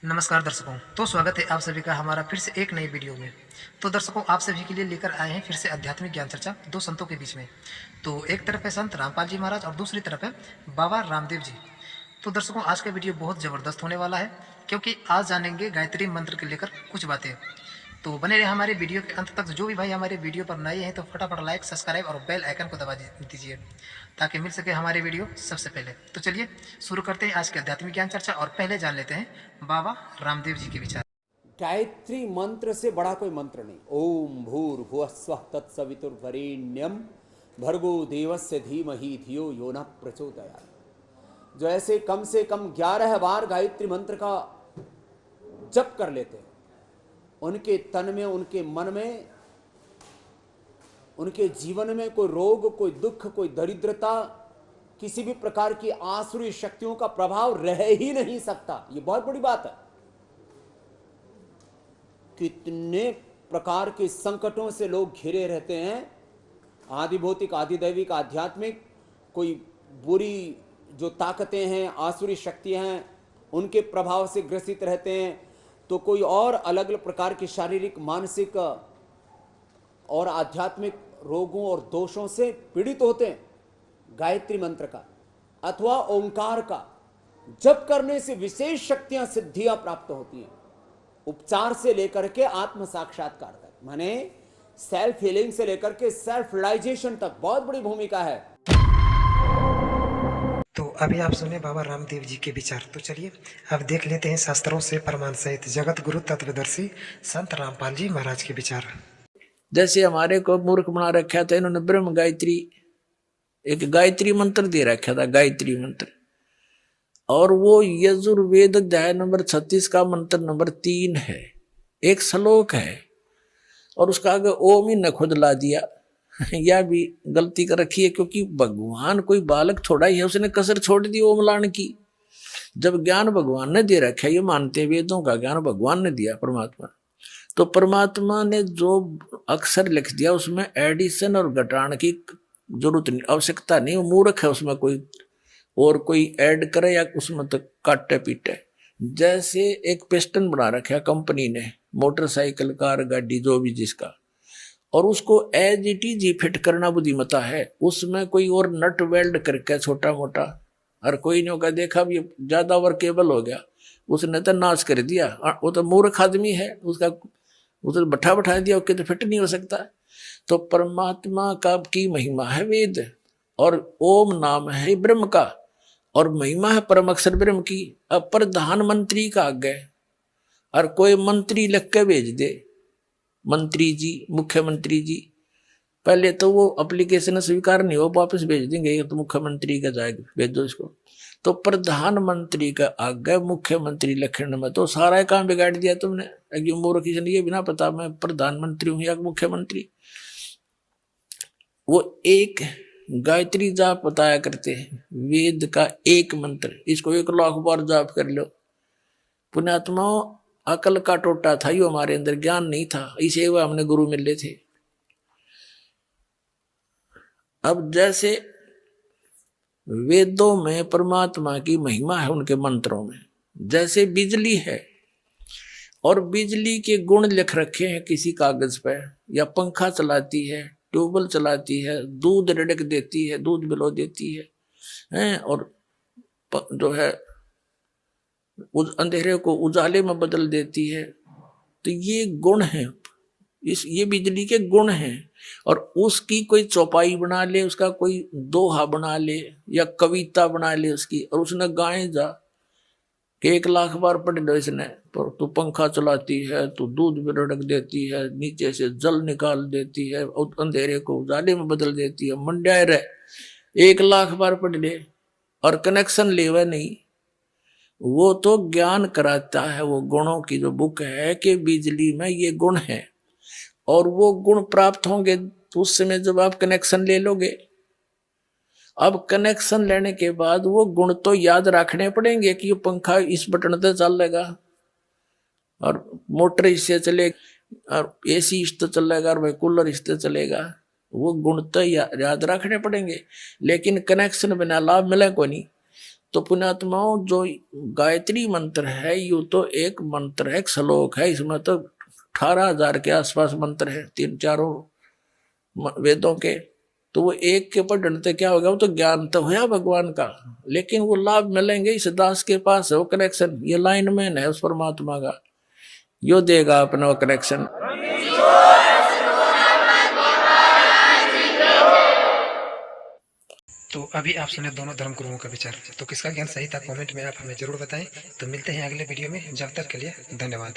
नमस्कार दर्शकों। तो स्वागत है आप सभी का हमारा फिर से एक नई वीडियो में। तो दर्शकों, आप सभी के लिए लेकर आए हैं फिर से आध्यात्मिक ज्ञान चर्चा दो संतों के बीच में। तो एक तरफ है संत रामपाल जी महाराज और दूसरी तरफ है बाबा रामदेव जी। तो दर्शकों, आज का वीडियो बहुत ज़बरदस्त होने वाला है, क्योंकि आज जानेंगे गायत्री मंत्र के लेकर कुछ बातें। तो बने रहे हमारे वीडियो के अंत तक। जो भी भाई हमारे वीडियो पर नए हैं तो फटाफट लाइक, सब्सक्राइब और बेल आइकन को दबा दीजिए, ताकि मिल सके हमारे वीडियो सबसे पहले। तो चलिए शुरू करते हैं आज के आध्यात्मिक ज्ञान चर्चा, और पहले जान लेते हैं बाबा रामदेव जी के विचार। गायत्री मंत्र से बड़ा कोई मंत्र नहीं। ओम भूर्भुवः स्वः तत्सवितुर्वरेण्यम भर्गो देवस्य धीमहि धियो यो न प्रचोदयात्। जो ऐसे कम से कम 11 बार गायत्री मंत्र का जप कर लेते हैं, उनके तन में, उनके मन में, उनके जीवन में कोई रोग, कोई दुख, कोई दरिद्रता, किसी भी प्रकार की आसुरी शक्तियों का प्रभाव रह ही नहीं सकता। ये बहुत बड़ी बात है। कितने प्रकार के संकटों से लोग घिरे रहते हैं, आदि भौतिक, आदि दैविक, आध्यात्मिक। कोई बुरी जो ताकतें हैं, आसुरी शक्तियां हैं, उनके प्रभाव से ग्रसित रहते हैं, तो कोई और अलग अलग प्रकार की शारीरिक, मानसिक और आध्यात्मिक रोगों और दोषों से पीड़ित होते हैं। गायत्री मंत्र का अथवा ओंकार का जप करने से विशेष शक्तियां, सिद्धियां प्राप्त होती हैं। उपचार से लेकर के आत्म साक्षात्कार तक, माने सेल्फ हीलिंग से लेकर के सेल्फ रियलाइजेशन तक बहुत बड़ी भूमिका है। तो अभी आप सुने बाबा रामदेव जी के विचार। तो चलिए अब देख लेते हैं शास्त्रों से प्रमाण सहित जगत गुरु तत्वदर्शी संत रामपाल जी महाराज के विचार। जैसे हमारे को मूर्ख बना रखा था इन्होंने, ब्रह्म गायत्री, एक गायत्री मंत्र दे रखा था, गायत्री मंत्र। और वो यजुर्वेद अध्याय नंबर 36 का मंत्र नंबर 3 है, एक श्लोक है, और उसका आगे ओम ही न खुद ला दिया। यह भी गलती कर रखी है, क्योंकि भगवान कोई बालक थोड़ा ही है, उसने कसर छोड़ दी ओम लाने की। जब ज्ञान भगवान ने दे रखा है, ये मानते वेदों का ज्ञान भगवान ने दिया, परमात्मा। तो परमात्मा ने जो अक्षर लिख दिया उसमें एडिशन और घटाने की जरूरत नहीं, आवश्यकता नहीं। वो मूर्ख है उसमें कोई और कोई ऐड करे या उसमें तो काटे पीटे। जैसे एक पिस्टन बना रखा कंपनी ने, मोटरसाइकिल, कार, गाड़ी, जो भी जिसका, और उसको एज इट इज ही फिट करना बुद्धिमता है। उसमें कोई और नट वेल्ड करके छोटा मोटा, हर कोई ने होगा देखा भी ज्यादा वर्केबल हो गया, उसने तो नाश कर दिया। वो तो मूर्ख आदमी है, उसका उसे बैठा दिया, उसके तो फिट नहीं हो सकता। तो परमात्मा का की महिमा है वेद, और ओम नाम है ब्रह्म का, और महिमा है परम अक्षर ब्रह्म की। अब प्रधानमंत्री का आगे और कोई मंत्री लिख के भेज दे, मंत्री जी, मुख्यमंत्री जी, पहले तो वो एप्लीकेशन स्वीकार नहीं हो, वापस भेज देंगे, ये तो मुख्यमंत्री का जाएगा, भेज दो इसको। तो प्रधानमंत्री का आगे मुख्यमंत्री लिखने में तो सारा काम बिगाड़ दिया तुमने। एक मूर्ख ये बिना पता मैं प्रधानमंत्री हूं या मुख्यमंत्री। वो एक गायत्री जाप बताया करते हैं, वेद का एक मंत्र, इसको 1 लाख बार जाप कर लो। पुण्यात्माओं, अकल का टोटा था, यो हमारे अंदर ज्ञान नहीं था, इसे वो हमने गुरु मिले थे। अब जैसे वेदों में परमात्मा की महिमा है उनके मंत्रों में, जैसे बिजली है और बिजली के गुण लिख रखे हैं किसी कागज पे, या पंखा चलाती है, ट्यूबवेल चलाती है, दूध रिड़क देती है, दूध बिलो देती है, और जो है अंधेरे को उजाले में बदल देती है। तो ये गुण है, ये बिजली के गुण हैं। और उसकी कोई चौपाई बना ले, उसका कोई दोहा बना ले या कविता बना ले उसकी, और उसने गाए जा कि 1 लाख बार पढ़ लो इसने, पर तू पंखा चलाती है, तू दूध भी रड़क देती है, नीचे से जल निकाल देती है, अंधेरे को उजाले में बदल देती है, मंड्याय रहे, 1 लाख बार पढ़ ले और कनेक्शन ले वह नहीं। वो तो ज्ञान कराता है, वो गुणों की जो बुक है कि बिजली में ये गुण है, और वो गुण प्राप्त होंगे तो उस समय जब आप कनेक्शन ले लोगे। अब कनेक्शन लेने के बाद वो गुण तो याद रखने पड़ेंगे कि ये पंखा इस बटन से चलेगा, और मोटर इससे चलेगा, और एसी इससे चलेगा, और भाई कूलर इससे चलेगा। वो गुण तो याद रखने पड़ेंगे, लेकिन कनेक्शन बिना लाभ मिले को नहीं। तो पुण्यात्माओं, जो गायत्री मंत्र है यू तो एक मंत्र है, एक श्लोक है, इसमें तो 18,000 के आसपास मंत्र है, 3-4 वेदों के। तो वो एक के पढ़ने से क्या होगा, वो तो ज्ञान तो है भगवान का, लेकिन वो लाभ मिलेंगे इस दास के पास है वो कनेक्शन। ये लाइन मैन है उस परमात्मा का, यो देगा अपना वो कनेक्शन। तो अभी आप सुने दोनों धर्म गुरुओं का विचार, तो किसका ज्ञान सही था कमेंट में आप हमें जरूर बताएं। तो मिलते हैं अगले वीडियो में, जब तक के लिए धन्यवाद।